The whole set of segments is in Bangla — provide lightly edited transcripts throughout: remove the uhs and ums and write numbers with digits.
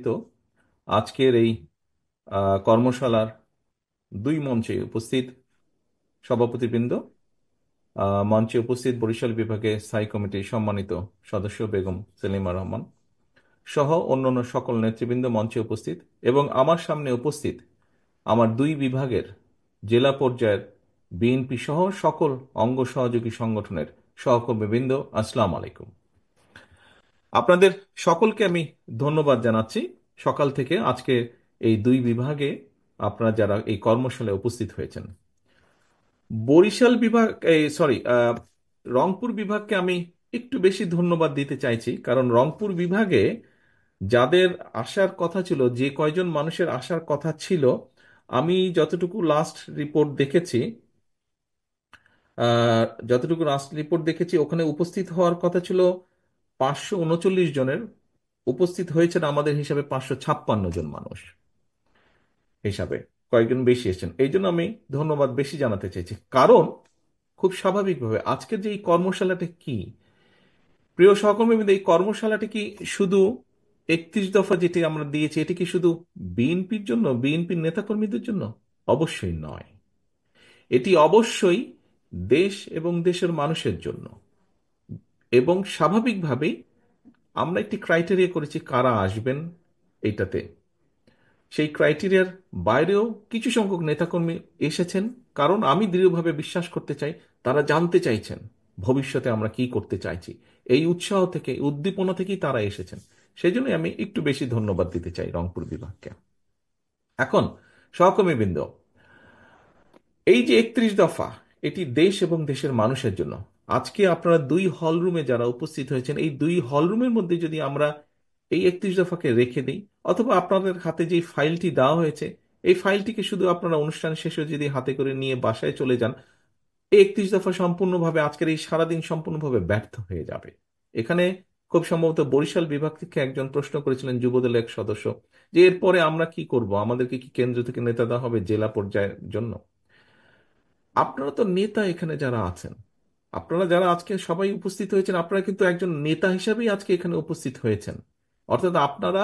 তো আজকের এই কর্মশালার দুই মঞ্চে উপস্থিত সভাপতিবৃন্দ, মঞ্চে উপস্থিত বরিশাল বিভাগের স্থায়ী কমিটির সম্মানিত সদস্য বেগম সেলিমা রহমান সহ অন্যান্য সকল নেতৃবৃন্দ মঞ্চে উপস্থিত এবং আমার সামনে উপস্থিত আমার দুই বিভাগের জেলা পর্যায়ের বিএনপি সহ সকল অঙ্গ সহযোগী সংগঠনের সহকর্মীবৃন্দ, আসসালামু আলাইকুম। আপনাদের সকলকে আমি ধন্যবাদ জানাচ্ছি সকাল থেকে আজকে এই দুই বিভাগে আপনারা যারা এই কর্মশালায় উপস্থিত হয়েছেন। বরিশাল বিভাগ, এই সরি, রংপুর বিভাগকে আমি একটু বেশি ধন্যবাদ দিতে চাইছি, কারণ রংপুর বিভাগে যাদের আসার কথা ছিল, যে কয়জন মানুষের আসার কথা ছিল, আমি যতটুকু লাস্ট রিপোর্ট দেখেছি, আহ, যতটুকু লাস্ট রিপোর্ট দেখেছি ওখানে উপস্থিত হওয়ার কথা ছিল 539 জনের, উপস্থিত হয়েছেন আমাদের হিসাবে 556 জন মানুষ হিসাবে, কয়েকজন বেশি এসেছেন। এই জন্য আমি ধন্যবাদ বেশি জানাতে চাইছি, কারণ খুব স্বাভাবিকভাবে আজকের যে এই কর্মশালাটা কি, প্রিয় সহকর্মী, এই কর্মশালাটা কি শুধু 31 দফা যেটি আমরা দিয়েছি এটি কি শুধু বিএনপির জন্য, বিএনপির নেতাকর্মীদের জন্য? অবশ্যই নয়। এটি অবশ্যই দেশ এবং দেশের মানুষের জন্য। এবং স্বাভাবিকভাবেই আমরা একটি ক্রাইটেরিয়া করেছি কারা আসবেন এইটাতে। সেই ক্রাইটেরিয়ার বাইরেও কিছু সংখ্যক নেতাকর্মী এসেছেন, কারণ আমি দৃঢ়ভাবে বিশ্বাস করতে চাই তারা জানতে চাইছেন ভবিষ্যতে আমরা কি করতে চাইছি। এই উৎসাহ থেকে, উদ্দীপনা থেকেই তারা এসেছেন। সেই জন্য আমি একটু বেশি ধন্যবাদ দিতে চাই রংপুর বিভাগকে। এখন সহকর্মীবৃন্দ, এই যে 31 দফা, এটি দেশ এবং দেশের মানুষের জন্য। আজকে আপনারা দুই হল রুমে যারা উপস্থিত হয়েছেন, এই দুই হল রুমের মধ্যে যদি আমরা এই 31 দফাকে রেখে দিই, অথবা আপনাদের হাতে যে ফাইলটি দেওয়া হয়েছে এই ফাইলটিকে শুধু আপনারা অনুষ্ঠান শেষে যদি হাতে করে নিয়ে বাসায় চলে যান, এই 31 দফা সম্পূর্ণভাবে আজকের এই সারাদিন সম্পূর্ণভাবে ব্যর্থ হয়ে যাবে। এখানে খুব সম্ভবত বরিশাল বিভাগ থেকে একজন প্রশ্ন করেছিলেন, যুবদলের এক সদস্য, যে এরপরে আমরা কি করব, আমাদেরকে কি কেন্দ্র থেকে নেতা দেওয়া হবে জেলা পর্যায়ের জন্য? আপনারা তো নেতা, এখানে যারা আছেন, আপনারা যারা আজকে সবাই উপস্থিত হয়েছেন, আপনারা কিন্তু একজন নেতা হিসাবেই আজকে এখানে উপস্থিত হয়েছেন। অর্থাৎ আপনারা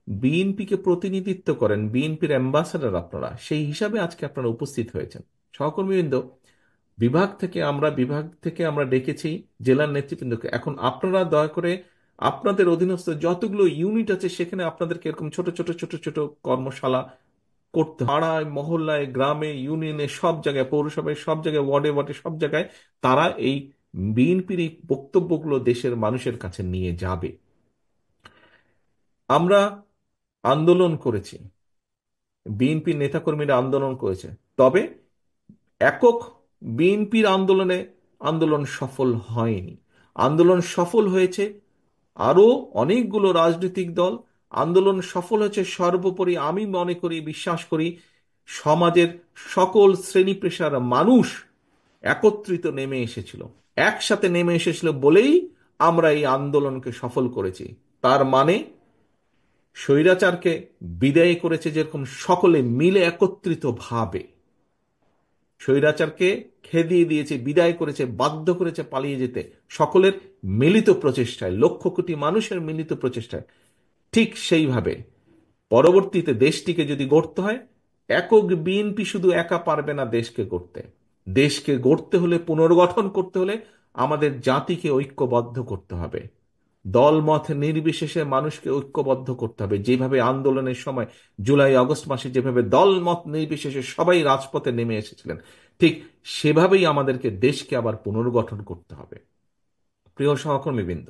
বিএনপিকে প্রতিনিধিত্ব করেন, বিএনপির অ্যাম্বাসাডার আপনারা, সেই হিসাবে আজকে আপনারা উপস্থিত হয়েছেন। সহকর্মীবৃন্দ, বিভাগ থেকে আমরা ডেকেছি জেলার নেতৃবৃন্দকে। এখন আপনারা দয়া করে আপনাদের অধীনস্থ যতগুলো ইউনিট আছে সেখানে আপনাদেরকে এরকম ছোট ছোট ছোট ছোট কর্মশালা করতে হবে। পাড়ায়, মহল্লায়, গ্রামে, ইউনিয়নে, সব জায়গায়, পৌরসভায়, সব জায়গায়, ওয়ার্ডে ওয়ার্ডে, সব জায়গায় তারা এই বিএনপির এই বক্তব্যগুলো দেশের মানুষের কাছে নিয়ে যাবে। আমরা আন্দোলন করেছি, বিএনপির নেতাকর্মীরা আন্দোলন করেছে, তবে একক বিএনপির আন্দোলন সফল হয়নি। আন্দোলন সফল হয়েছে আরো অনেকগুলো রাজনৈতিক দল। আন্দোলন সফল হয়েছে সর্বোপরি, আমি মনে করি, বিশ্বাস করি, সমাজের সকল শ্রেণী পেশার মানুষ একত্রিত নেমে এসেছিল, একসাথে নেমে এসেছিল বলেই আমরা এই আন্দোলনকে সফল করেছি। তার মানে স্বৈরাচারকে বিদায় করেছে যেরকম সকলে মিলে একত্রিত ভাবে, স্বৈরাচারকে খেদিয়ে দিয়েছে, বিদায় করেছে, বাধ্য করেছে পালিয়ে যেতে, সকলের মিলিত প্রচেষ্টায়, লক্ষ কোটি মানুষের মিলিত প্রচেষ্টায়। ঠিক সেইভাবে পরবর্তীতে দেশটিকে যদি গড়তে হয়, একক বিএনপি শুধু একা পারবে না দেশকে গড়তে। দেশকে গড়তে হলে, পুনর্গঠন করতে হলে আমাদের জাতিকে ঐক্যবদ্ধ করতে হবে। দলমত নির্বিশেষে মানুষকে ঐক্যবদ্ধ করতে হবে। যেভাবে আন্দোলনের সময় জুলাই আগস্ট মাসে যেভাবে দলমত নির্বিশেষে সবাই রাজপথে নেমে এসেছিলেন, ঠিক সেভাবেই আমাদেরকে দেশকে আবার পুনর্গঠন করতে হবে। প্রিয় সহকর্মীবৃন্দ,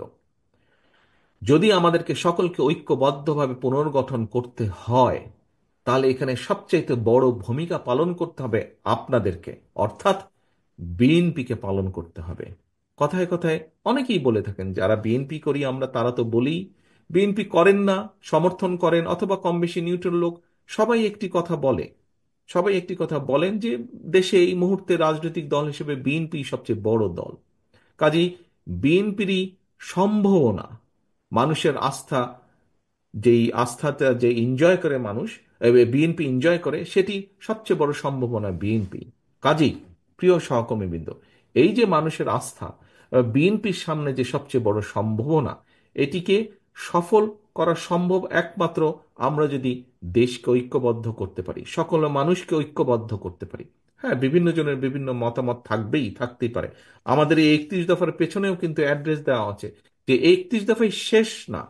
যদি আমাদেরকে সকলকে ঐক্যবদ্ধভাবে পুনর্গঠন করতে হয়, তাহলে এখানে সবচাইতে বড় ভূমিকা পালন করতে হবে আপনাদেরকে, অর্থাৎ বিএনপিকে পালন করতে হবে। কথায় কথায় অনেকেই বলে থাকেন, যারা বিএনপি করি আমরা তারা তো বলি, বিএনপি করেন না, সমর্থন করেন অথবা কম বেশি নিউট্রাল লোক, সবাই একটি কথা বলে, সবাই একটি কথা বলেন যে দেশে এই মুহূর্তে রাজনৈতিক দল হিসেবে বিএনপি সবচেয়ে বড় দল। কাজেই বিএনপিরই সম্ভাবনা, মানুষের আস্থা, যেই আস্থাটা যে এনজয় করে মানুষ, বিএনপি এনজয় করে, সেটি সবচেয়ে বড় সম্ভাবনা বিএনপি। কাজেই প্রিয় সহকর্মীবৃন্দ, এই যে মানুষের আস্থা, বিএনপির সামনে যে সবচেয়ে বড় সম্ভাবনা, এটিকে সফল করা সম্ভব একমাত্র আমরা যদি দেশকে ঐক্যবদ্ধ করতে পারি, সকল মানুষকে ঐক্যবদ্ধ করতে পারি। হ্যাঁ, বিভিন্ন জনের বিভিন্ন মতামত থাকতেই পারে। আমাদের এই 31 দফার পেছনেও কিন্তু অ্যাড্রেস দেওয়া আছে যে 31 দফাই শেষ না।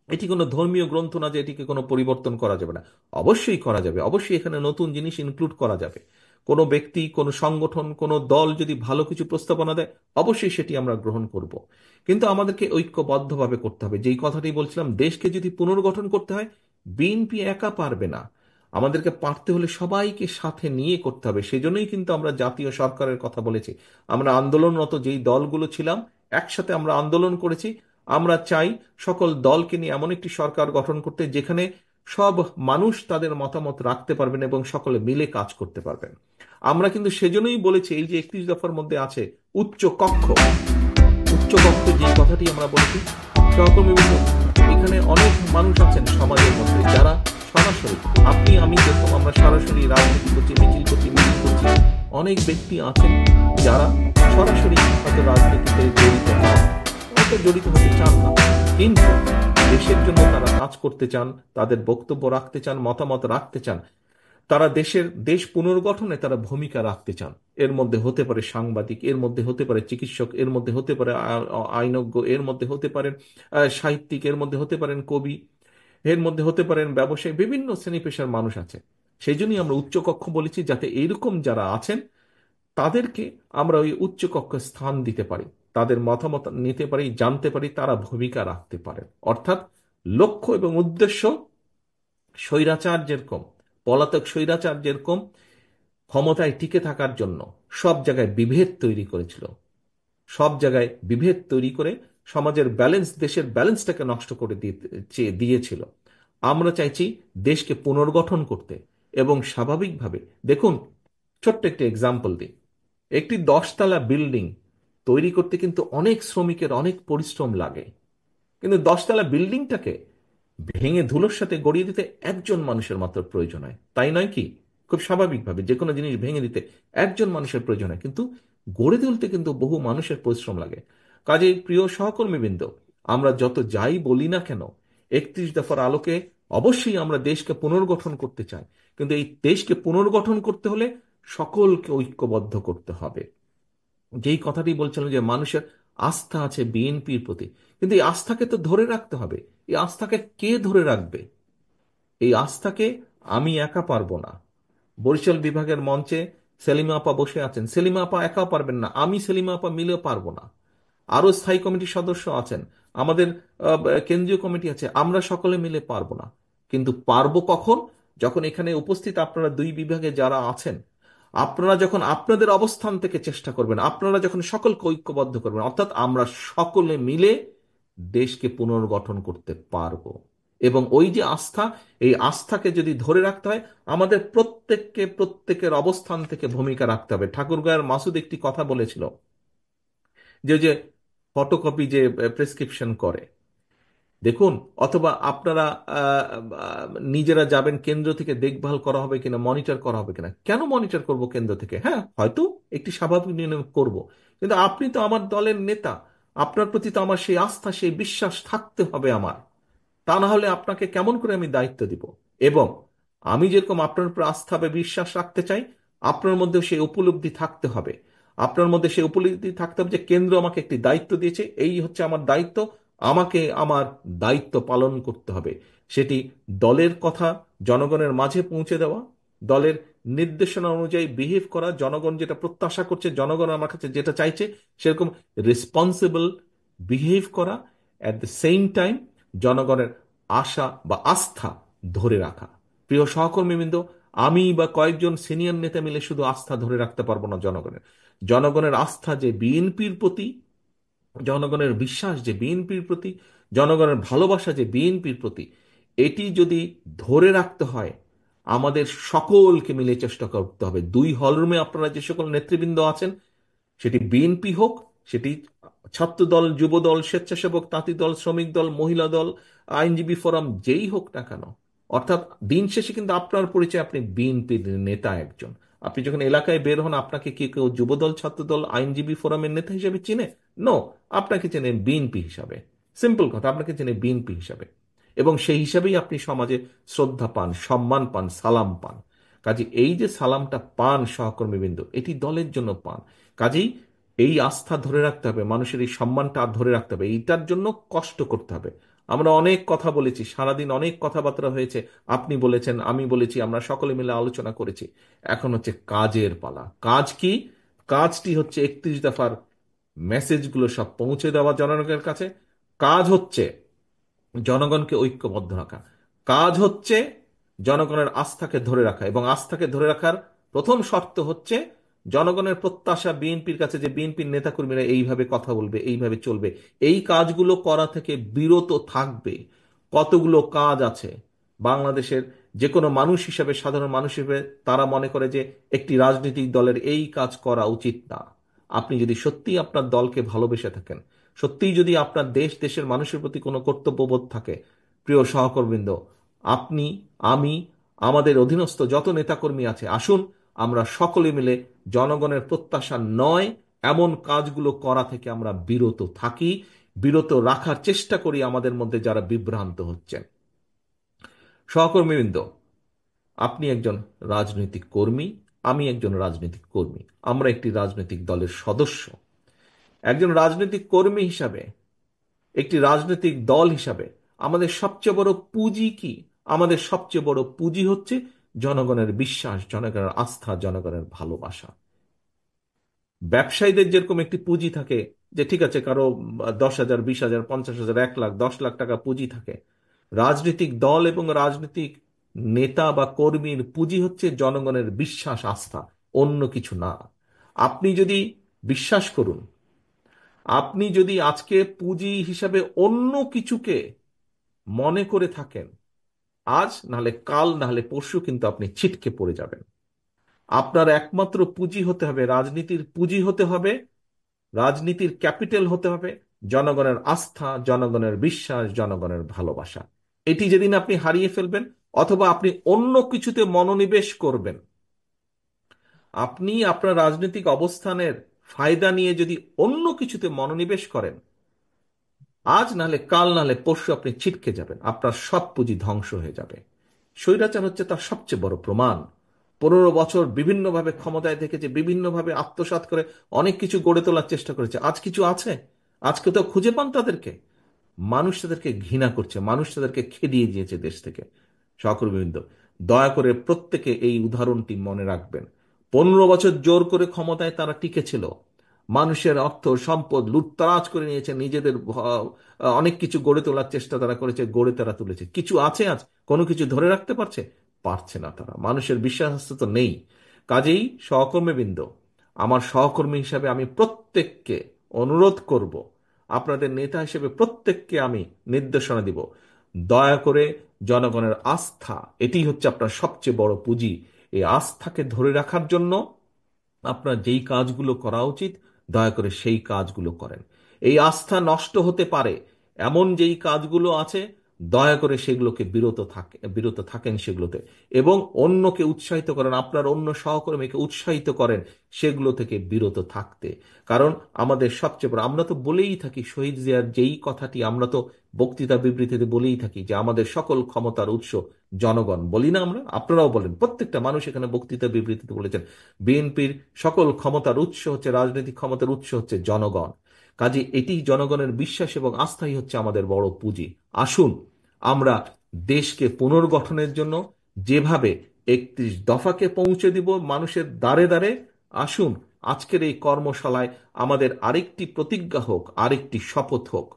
এটি কোনো ধর্মীয় গ্রন্থ না যে এটিকে কোনো পরিবর্তন করা যাবে না। অবশ্যই করা যাবে, অবশ্যই এখানে নতুন জিনিস ইনক্লুড করা যাবে। কোনো ব্যক্তি, কোনো সংগঠন, কোনো দল যদি ভালো কিছু প্রস্তাবনা দেয়, অবশ্যই সেটি আমরা গ্রহণ করব। কিন্তু আমাদেরকে ঐক্যবদ্ধভাবে করতে হবে। যেই কথাটি বলছিলাম, দেশকে যদি পুনর্গঠন করতে হয়, বিএনপি একা পারবে না। আমাদেরকে পারতে হলে সবাইকে সাথে নিয়ে করতে হবে। সেজন্যই কিন্তু আমরা জাতীয় সরকারের কথা বলেছি। আমরা আন্দোলনরত যেই দলগুলো ছিলাম, একসাথে আমরা আন্দোলন করেছি। আমরা চাই সকল দলকে নিয়ে এমন একটি সরকার গঠন করতে যেখানে সব মানুষ তাদের মতামত রাখতে পারবেন এবং সকলে মিলে কাজ করতে পারবেন। আমরা কিন্তু সেজন্যই বলেছি, এই যে 31 দফার মধ্যে আছে উচ্চ কক্ষ। উচ্চ কক্ষ যে কথাটি আমরা বলেছি, সহকর্মীবৃন্দ, এখানে অনেক মানুষ আছেন সমাজের মধ্যে যারা সরাসরি, আপনি আমি যেরকম আমরা সরাসরি রাজনীতি করছি, মিছিল করছি, মিছিল করছি, অনেক ব্যক্তি আছেন যারা সরাসরি হয়তো রাজনীতিতে জড়িত নন, হয়তো জড়িত হতে চান না, কিন্তু দেশের জন্য তারা কাজ করতে চান, তাদের বক্তব্য রাখতে চান, মতামত রাখতে চান। তারা দেশ পুনর্গঠনে তারা ভূমিকা রাখতে চান। এর মধ্যে হতে পারে সাংবাদিক, এর মধ্যে হতে পারে চিকিৎসক, এর মধ্যে হতে পারে আইনজ্ঞ, এর মধ্যে হতে পারেন সাহিত্যিক, এর মধ্যে হতে পারেন কবি, এর মধ্যে হতে পারেন ব্যবসায়ী, বিভিন্ন শ্রেণী পেশার মানুষ আছে। সেই জন্যই আমরা উচ্চকক্ষ বলেছি, যাতে এইরকম যারা আছেন তাদেরকে আমরা ওই উচ্চকক্ষে স্থান দিতে পারি, তাদের মতামত নিতে পারি, জানতে পারি, তারা ভূমিকা রাখতে পারেন। অর্থাৎ লক্ষ্য এবং উদ্দেশ্য, স্বৈরাচার যেরকম, পলাতক স্বৈরাচার যেরকম ক্ষমতায় টিকে থাকার জন্য সব জায়গায় বিভেদ তৈরি করেছিল, সব জায়গায় বিভেদ তৈরি করে সমাজের ব্যালেন্স, দেশের ব্যালেন্সটাকে নষ্ট করে দিয়েছিল। আমরা চাইছি দেশকে পুনর্গঠন করতে এবং স্বাভাবিকভাবে। দেখুন, ছোট্ট একটি এক্সাম্পল দিই। একটি 10 তলা বিল্ডিং তৈরি করতে কিন্তু অনেক শ্রমিকের অনেক পরিশ্রম লাগে, কিন্তু 10 তলা বিল্ডিংটাকে ভেঙে ধুলোর সাথে গড়িয়ে দিতে একজন মানুষের মাত্র প্রয়োজন হয়, তাই নয় কি? খুব স্বাভাবিকভাবে যে কোনো জিনিস ভেঙে দিতে একজন মানুষের প্রয়োজন হয়, কিন্তু গড়ে তুলতে কিন্তু বহু মানুষের পরিশ্রম লাগে। কাজেই প্রিয় সহকর্মীবৃন্দ, আমরা যত যাই বলি না কেন, 31 দফার আলোকে অবশ্যই আমরা দেশকে পুনর্গঠন করতে চাই। কিন্তু এই দেশকে পুনর্গঠন করতে হলে সকলকে ঐক্যবদ্ধ করতে হবে। যেই কথাটি বলছিলাম যে মানুষের আস্থা আছে বিএনপির প্রতি, কিন্তু এই আস্থাকে তো ধরে রাখতে হবে। এই আস্থাকে কে ধরে রাখবে? এই আস্থাকে আমি একা পারবো না। বরিশাল বিভাগের মঞ্চে সেলিমা আপা বসে আছেন, সেলিমা আপা একাও পারবেন না, আমি সেলিমা আপা মিলেও পারবো না। আরো স্থায়ী কমিটির সদস্য আছেন, আমাদের কেন্দ্রীয় কমিটি আছে, আমরা সকলে মিলে পারবো না। কিন্তু পারবো কখন? যখন এখানে উপস্থিত আপনারা দুই বিভাগে যারা আছেন, আপনারা যখন আপনাদের অবস্থান থেকে চেষ্টা করবেন, আপনারা যখন সকলকে ঐক্যবদ্ধ করবেন, অর্থাৎ আমরা সকলে মিলে দেশকে পুনর্গঠন করতে পারবো। এবং ওই যে আস্থা, এই আস্থাকে যদি ধরে রাখতে হয়, আমাদের প্রত্যেককে প্রত্যেকের অবস্থান থেকে ভূমিকা রাখতে হবে। ঠাকুরগাঁয়ের মাসুদ একটি কথা বলেছিল যে ওই যে ফটোকপি যে প্রেসক্রিপশন করে, দেখুন, অথবা আপনারা আহ, আহ, নিজেরা যাবেন, কেন্দ্র থেকে দেখভাল করা হবে কিনা, মনিটর করা হবে কিনা। কেন মনিটর করব কেন্দ্র থেকে? হ্যাঁ, হয়তো একটি স্বাভাবিক নিয়ম করব, কিন্তু আপনি তো আমার দলের নেতা, আপনার প্রতি তো আমার সেই আস্থা, সেই বিশ্বাস থাকতে হবে আমার। তা না হলে আপনাকে কেমন করে আমি দায়িত্ব দিব? এবং আমি যেরকম আপনার উপর আস্থা বা বিশ্বাস রাখতে চাই, আপনার মধ্যেও সেই উপলব্ধি থাকতে হবে। আপনার মধ্যে সেই উপলব্ধি থাকতে হবে যে কেন্দ্র আমাকে একটি দায়িত্ব দিয়েছে, এই হচ্ছে আমার দায়িত্ব, আমাকে আমার দায়িত্ব পালন করতে হবে। সেটি দলের কথা জনগণের মাঝে পৌঁছে দেওয়া, দলের নির্দেশনা অনুযায়ী বিহেভ করা, জনগণ যেটা প্রত্যাশা করছে, জনগণ আমার কাছে যেটা চাইছে সেরকম রেসপন্সিবল বিহেভ করা। অ্যাট দ্য সেম টাইম জনগণের আশা বা আস্থা ধরে রাখা। প্রিয় সহকর্মীবৃন্দ, আমি বা কয়েকজন সিনিয়র নেতা মিলে শুধু আস্থা ধরে রাখতে পারবো না জনগণের। জনগণের আস্থা যে বিএনপির প্রতি, জনগণের বিশ্বাস যে বিএনপির প্রতি, জনগণের ভালোবাসা যে বিএনপির প্রতি, এটি যদি ধরে রাখতে হয়, আমাদের সকলকে মিলে চেষ্টা করতে হবে। দুই হলরুমে আপনারা যে সকল নেতৃবৃন্দ আছেন, সেটি বিএনপি হোক, সেটি ছাত্র দল, যুব দল, স্বেচ্ছাসেবক, তাঁতি দল, শ্রমিক দল, মহিলা দল, আইনজীবী ফোরাম, যেই হোক না কেন, অর্থাৎ দিন শেষে কিন্তু আপনার পরিচয় আপনি বিএনপির নেতা একজন। আপনি যখন এলাকায় বের হন, আপনাকে কি কেউ যুব দল, ছাত্র দল, আইনজীবী ফোরামের নেতা হিসেবে চিনে? নো, আপনাকে চেনে বিএনপি হিসাবে। সিম্পল কথা, আপনাকে চেনে বিএনপি হিসাবে। এবং সেই হিসাবেই আপনি সমাজে শ্রদ্ধা পান, সম্মান পান, সালাম পান। কাজে এই যে সালামটা পান সহকর্মীবৃন্দ, এটি দলের জন্য পান। কাজেই এই আস্থা ধরে রাখতে হবে, মানুষের এই সম্মানটা ধরে রাখতে হবে, এইটার জন্য কষ্ট করতে হবে। আমরা অনেক কথা বলেছি, সারাদিন অনেক কথাবার্তা হয়েছে, আপনি বলেছেন, আমি বলেছি, আমরা সকলে মিলে আলোচনা করেছি। এখন হচ্ছে কাজের পালা। কাজ কি? কাজটি হচ্ছে 31 দফার মেসেজগুলো সব পৌঁছে দেওয়া জনগণের কাছে। কাজ হচ্ছে জনগণকে ঐক্যবদ্ধ রাখা। কাজ হচ্ছে জনগণের আস্থাকে ধরে রাখা, এবং আস্থাকে ধরে রাখার প্রথম শর্ত হচ্ছে জনগণের প্রত্যাশা বিএনপির কাছে যে বিএনপির নেতাকর্মীরা এইভাবে কথা বলবে, এইভাবে চলবে, এই কাজগুলো করা থেকে বিরত থাকবে। কতগুলো কাজ আছে বাংলাদেশের যে কোনো মানুষ হিসাবে, সাধারণ মানুষ হিসেবে তারা মনে করে যে একটি রাজনৈতিক দলের এই কাজ করা উচিত না। আপনি যদি সত্যিই আপনার দলকে ভালোবেসে থাকেন, সত্যিই যদি আপনার দেশ, দেশের মানুষের প্রতি কোনো কর্তব্যবোধ থাকে, প্রিয় সহকর্মীবৃন্দ, আপনি, আমি, আমাদের অধীনস্থ যত নেতাকর্মী আছে, আসুন আমরা সকলে মিলে জনগণের প্রত্যাশা নয় এমন কাজগুলো করা থেকে আমরা বিরত থাকি, বিরত রাখার চেষ্টা করি আমাদের মধ্যে যারা বিভ্রান্ত হচ্ছেন। সহকর্মীবৃন্দ, আপনি একজন রাজনৈতিক কর্মী, আমি একজন রাজনৈতিক কর্মী, আমরা একটি রাজনৈতিক দলের সদস্য। একজন রাজনৈতিক কর্মী হিসাবে, একটি রাজনৈতিক দল হিসাবে আমাদের সবচেয়ে বড় পুঁজি কি? আমাদের সবচেয়ে বড় পুঁজি হচ্ছে জনগণের বিশ্বাস, জনগণের আস্থা, জনগণের ভালোবাসা। ব্যবসায়ীদের যেরকম একটি পুঁজি থাকে, যে ঠিক আছে কারো 10,000, 20,000, 50,000, 1 লাখ, 10 লাখ টাকা পুঁজি থাকে, রাজনৈতিক দল এবং রাজনৈতিক নেতা বা কর্মীর পুঁজি হচ্ছে জনগণের বিশ্বাস, আস্থা, অন্য কিছু না। আপনি যদি বিশ্বাস করুন, আপনি যদি আজকে পুঁজি হিসাবে অন্য কিছুকে মনে করে থাকেন, আজ নাহলে কাল নাহলে পরশু কিন্তু আপনি ছিটকে পড়ে যাবেন। আপনার একমাত্র পুঁজি হতে হবে, রাজনীতির পুঁজি হতে হবে, রাজনীতির ক্যাপিটাল হতে হবে জনগণের আস্থা, জনগণের বিশ্বাস, জনগণের ভালোবাসা। এটি যেদিন আপনি হারিয়ে ফেলবেন, অথবা আপনি অন্য কিছুতে মনোনিবেশ করবেন, আপনি আপনার রাজনৈতিক অবস্থানের ফায়দা নিয়ে যদি অন্য কিছুতে মনোনিবেশ করেন, আজ নাহলে কাল নাহলে পরশু আপনি ছিটকে যাবেন, আপনার সব পুঁজি ধ্বংস হয়ে যাবে। স্বৈরাচার হচ্ছে তার সবচেয়ে বড় প্রমাণ। 15 বছর বিভিন্নভাবে ক্ষমতায় থেকেছে, বিভিন্নভাবে আত্মসাৎ করে অনেক কিছু গড়ে তোলার চেষ্টা করেছে। আজ কিছু আছে? আজকে তো খুঁজে পান তাদেরকে? মানুষ তাদেরকে ঘৃণা করছে, মানুষ তাদেরকে খেদিয়ে দিয়েছে দেশ থেকে। সহকর্মীবৃন্দ, দয়া করে প্রত্যেকে এই উদাহরণটি মনে রাখবেন। 15 বছর জোর করে ক্ষমতায় তারা টিকেছিল, মানুষের অর্থ সম্পদ লুটতরাজ করে নিয়েছে, নিজেদের অনেক কিছু গড়ে তোলার চেষ্টা তারা করেছে, গড়ে তারা তুলেছে। কিছু আছে আজ? কোনো কিছু ধরে রাখতে পারছে? পারছে না তারা। মানুষের বিশ্বাস তো নেই। কাজেই সহকর্মীবৃন্দ, আমার সহকর্মী হিসাবে আমি প্রত্যেককে অনুরোধ করব, আপনাদের নেতা হিসেবে প্রত্যেককে আমি নির্দেশনা দিব, দয়া করে জনগণের আস্থা, এটি হচ্ছে আপনার সবচেয়ে বড় পুঁজি। এই আস্থাকে ধরে রাখার জন্য আপনার যেই কাজগুলো করা উচিত, দয়া করে সেই কাজগুলো করেন। এই আস্থা নষ্ট হতে পারে এমন যেই কাজগুলো আছে, দয়া করে সেগুলোকে বিরত থাকেন সেগুলোতে, এবং অন্যকে উৎসাহিত করেন, আপনার অন্য সহকর্মীকে উৎসাহিত করেন সেগুলো থেকে বিরত থাকতে। কারণ আমাদের সবচেয়ে বড়, আমরা তো বলেই থাকি, শহীদ জিয়ার যেই কথাটি আমরা তো বক্তৃতা বিবৃতিতে বলেই থাকি যে আমাদের সকল ক্ষমতার উৎস জনগণ, বলি না আমরা? আপনারাও বলেন, প্রত্যেকটা মানুষ এখানে বক্তৃতা বিবৃতিতে বলেছেন বিএনপির সকল ক্ষমতার উৎস হচ্ছে, রাজনৈতিক ক্ষমতার উৎস হচ্ছে জনগণ। কাজে এটি জনগণের বিশ্বাস এবং আস্থাই হচ্ছে আমাদের বড় পুঁজি। আসুন আমরা দেশকে পুনর্গঠনের জন্য যেভাবে 31 দফাকে পৌঁছে দিব মানুষের দ্বারে দ্বারে, আসুন আজকের এই কর্মশালায় আমাদের আরেকটি প্রতিজ্ঞা হোক, আরেকটি শপথ হোক,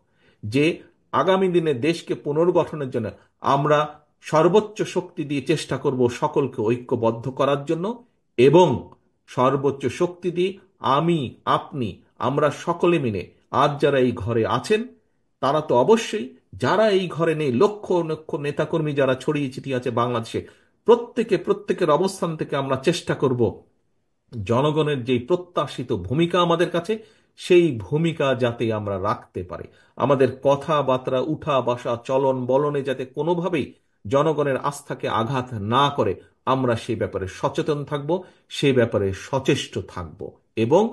যে আগামী দিনে দেশকে পুনর্গঠনের জন্য আমরা সর্বোচ্চ শক্তি দিয়ে চেষ্টা করব সকলকে ঐক্যবদ্ধ করার জন্য, এবং সর্বোচ্চ শক্তি দিয়ে আমি, আপনি, আমরা সকলে মিলে, আজ যারা এই ঘরে আছেন তারা তো অবশ্যই, যারা এই ঘরে নেই, লক্ষ লক্ষ নেতাকর্মী যারা ছড়িয়ে ছিটিয়ে আছে বাংলাদেশে, প্রত্যেকের অবস্থান থেকে আমরা চেষ্টা করব জনগণের যেই প্রত্যাশিত ভূমিকা আমাদের কাছে, সেই ভূমিকা যাতে আমরা রাখতে পারি। আমাদের কথাবার্তা, উঠা বসা, চলন বলনে যাতে কোনোভাবেই জনগণের আস্থাকে আঘাত না করে, আমরা সেই ব্যাপারে সচেতন থাকব, সেই ব্যাপারে সচেষ্ট থাকব। এবং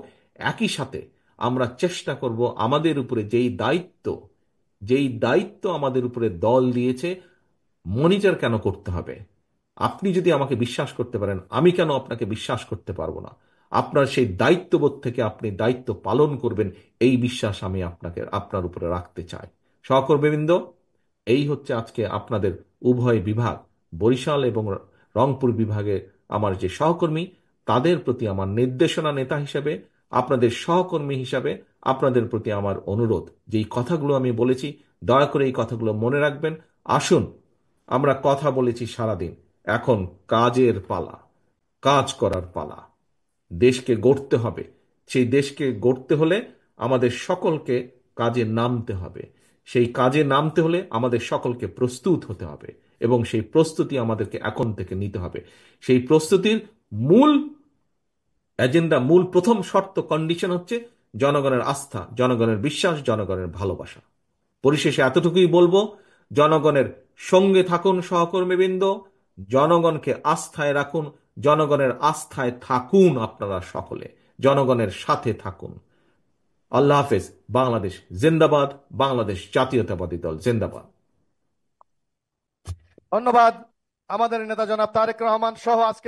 একই সাথে আমরা চেষ্টা করব আমাদের উপরে যেই দায়িত্ব যেই দায়িত্ব আমাদের উপরে দল দিয়েছে, মনিটর কেন করতে হবে? আপনি যদি আমাকে বিশ্বাস করতে পারেন, আমি কেন আপনাকে বিশ্বাস করতে পারবো না? আপনার সেই দায়িত্ববোধ থেকে আপনি দায়িত্ব পালন করবেন, এই বিশ্বাস আমি আপনার উপরে রাখতে চাই। সহকর্মীবৃন্দ, এই হচ্ছে আজকে আপনাদের উভয় বিভাগ, বরিশাল এবং রংপুর বিভাগে আমার যে সহকর্মী, তাদের প্রতি আমার নির্দেশনা নেতা হিসেবে, আপনাদের সহকর্মী হিসাবে আপনাদের প্রতি আমার অনুরোধ, যেই কথাগুলো আমি বলেছি, দয়া করে এই কথাগুলো মনে রাখবেন। আসুন, আমরা কথা বলেছি সারাদিন, এখন কাজের পালা, কাজ করার পালা। দেশকে গড়তে হবে। সেই দেশকে গড়তে হলে আমাদের সকলকে কাজে নামতে হবে। সেই কাজে নামতে হলে আমাদের সকলকে প্রস্তুত হতে হবে, এবং সেই প্রস্তুতি আমাদেরকে এখন থেকে নিতে হবে। সেই প্রস্তুতির মূল এজেন্ডা, মূল প্রথম শর্ত, কন্ডিশন হচ্ছে জনগণের আস্থা, জনগণের বিশ্বাস, জনগণের ভালোবাসা। পরিশেষে এতটুকুই বলবো, জনগণের সঙ্গে থাকুন সহকর্মীবৃন্দ, জনগণকে আস্থায় রাখুন, জনগণের আস্থায় থাকুন আপনারা সকলে, জনগণের সাথে থাকুন। আল্লাহ হাফেজ। বাংলাদেশ জিন্দাবাদ। বাংলাদেশ জাতীয়তাবাদী দল জিন্দাবাদ। ধন্যবাদ আমাদের নেতা জনাব তারেক রহমান সহ আজকে